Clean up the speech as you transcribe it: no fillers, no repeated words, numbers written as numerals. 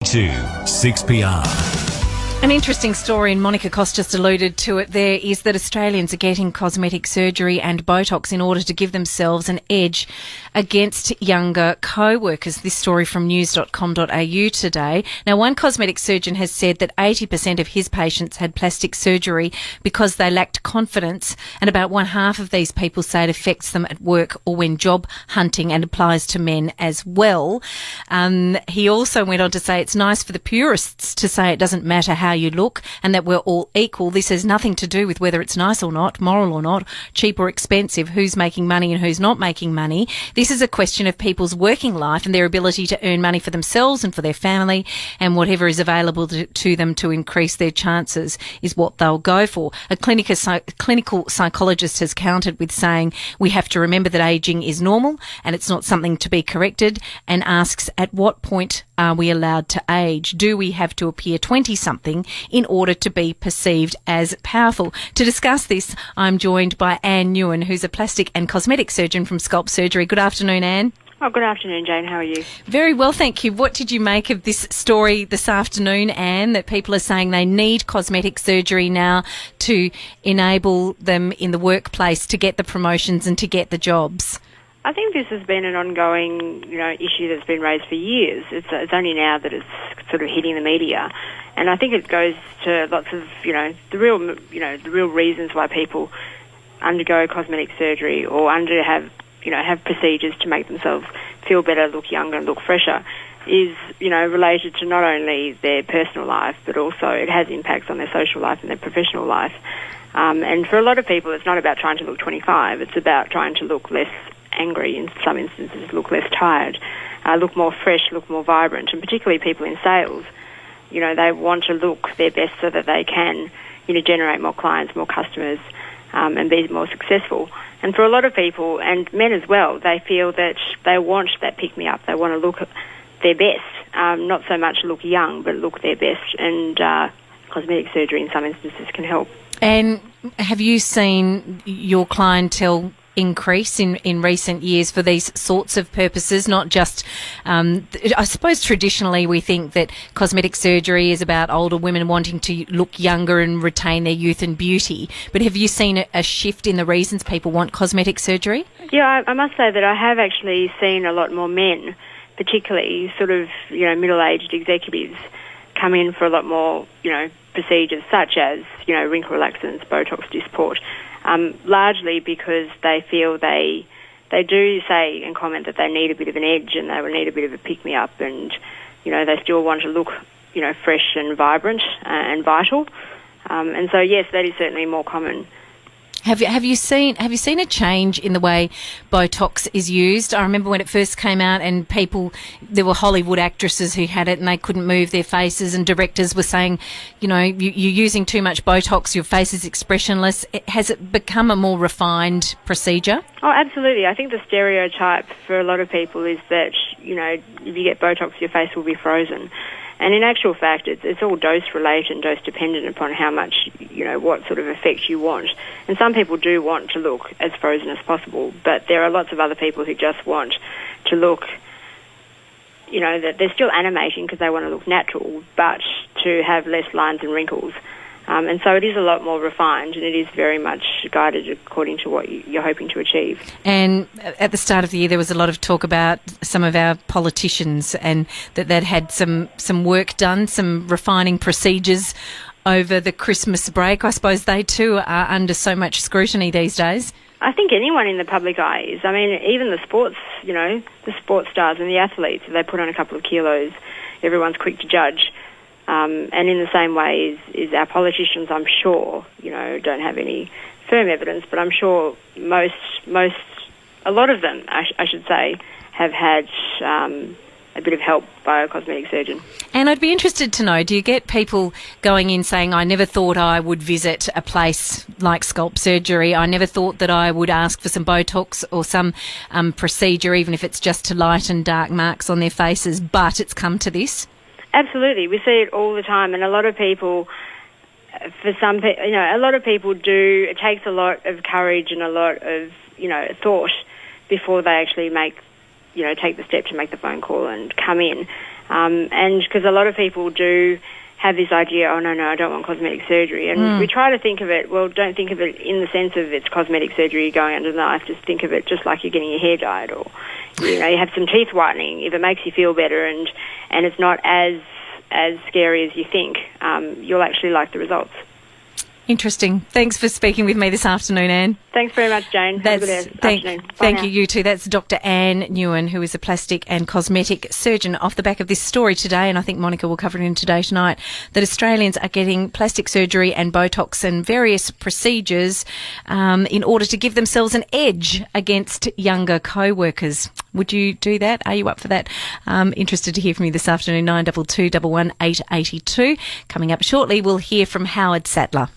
to 6PR. An interesting story, and Monica Cost just alluded to it there, is that Australians are getting cosmetic surgery and Botox in order to give themselves an edge against younger co-workers. This story from news.com.au today. Now, one cosmetic surgeon has said that 80% of his patients had plastic surgery because they lacked confidence, and about one half of these people say it affects them at work or when job hunting, and applies to men as well. He also went on to say it's nice for the purists to say it doesn't matter how you look and that we're all equal. This has nothing to do with whether it's nice or not, moral or not, cheap or expensive, who's making money and who's not making money. This is a question of people's working life and their ability to earn money for themselves and for their family, and whatever is available to them to increase their chances is what they'll go for. A clinical psychologist has countered with saying we have to remember that ageing is normal and it's not something to be corrected, and asks, at what point are we allowed to age? Do we have to appear 20-something in order to be perceived as powerful? To discuss this, I'm joined by Anh Nguyen, who's a plastic and cosmetic surgeon from Sculpt Surgery. Good afternoon, Anne. Oh, good afternoon, Jane. How are you? Very well, thank you. What did you make of this story this afternoon, Anne, that people are saying they need cosmetic surgery now to enable them in the workplace to get the promotions and to get the jobs? I think this has been an ongoing, issue that's been raised for years. It's only now that it's sort of hitting the media, and I think it goes to lots of, the real reasons why people undergo cosmetic surgery or have procedures to make themselves feel better, look younger, and look fresher, is related to not only their personal life, but also it has impacts on their social life and their professional life. And for a lot of people, it's not about trying to look 25. It's about trying to look less angry, in some instances, look less tired, look more fresh, look more vibrant, and particularly people in sales. They want to look their best so that they can, generate more clients, more customers, and be more successful. And for a lot of people, and men as well, they feel that they want that pick-me-up. They want to look their best, not so much look young, but look their best. And cosmetic surgery in some instances can help. And have you seen your clientele increase in recent years for these sorts of purposes? Not just, I suppose traditionally we think that cosmetic surgery is about older women wanting to look younger and retain their youth and beauty, but have you seen a shift in the reasons people want cosmetic surgery? Yeah, I must say that I have actually seen a lot more men, particularly sort of, middle-aged executives, come in for a lot more, procedures such as, wrinkle relaxants, Botox, Dysport, largely because they feel they do say and comment that they need a bit of an edge and they will need a bit of a pick-me-up, and, they still want to look, fresh and vibrant and vital. And so, yes, that is certainly more common. Have you seen a change in the way Botox is used? I remember when it first came out, and there were Hollywood actresses who had it and they couldn't move their faces, and directors were saying, you're using too much Botox, your face is expressionless. Has it become a more refined procedure? Oh, absolutely. I think the stereotype for a lot of people is that, if you get Botox, your face will be frozen. And in actual fact, it's all dose-related and dose-dependent upon how much, what sort of effect you want. And some people do want to look as frozen as possible, but there are lots of other people who just want to look, that they're still animating because they want to look natural, but to have less lines and wrinkles. And so it is a lot more refined, and it is very much guided according to what you're hoping to achieve. And at the start of the year, there was a lot of talk about some of our politicians, and that had some work done, some refining procedures over the Christmas break. I suppose they too are under so much scrutiny these days. I think anyone in the public eye is. I mean, even the sports, the sports stars and the athletes, if they put on a couple of kilos, everyone's quick to judge. And in the same way is our politicians, I'm sure, don't have any firm evidence, but I'm sure a lot of them, I should say, have had a bit of help by a cosmetic surgeon. And I'd be interested to know, do you get people going in saying, I never thought I would visit a place like Sculpt Surgery, I never thought that I would ask for some Botox or some procedure, even if it's just to lighten dark marks on their faces, but it's come to this? Absolutely. We see it all the time, and a lot of people, a lot of people do, it takes a lot of courage and a lot of, thought before they actually take the step to make the phone call and come in. And because a lot of people do have this idea, oh, no, I don't want cosmetic surgery. And we try to think of it, well, don't think of it in the sense of it's cosmetic surgery going under the knife. Just think of it just like you're getting your hair dyed, or, you have some teeth whitening. If it makes you feel better and it's not as scary as you think, you'll actually like the results. Interesting. Thanks for speaking with me this afternoon, Anne. Thanks very much, Jane. Have a good afternoon. Bye Thank now. you too. That's Dr. Anh Nguyen, who is a plastic and cosmetic surgeon, off the back of this story today, and I think Monica will cover it in Today Tonight, that Australians are getting plastic surgery and Botox and various procedures in order to give themselves an edge against younger co-workers. Would you do that? Are you up for that? Interested to hear from you this afternoon, 922 11882. Coming up shortly, we'll hear from Howard Sattler.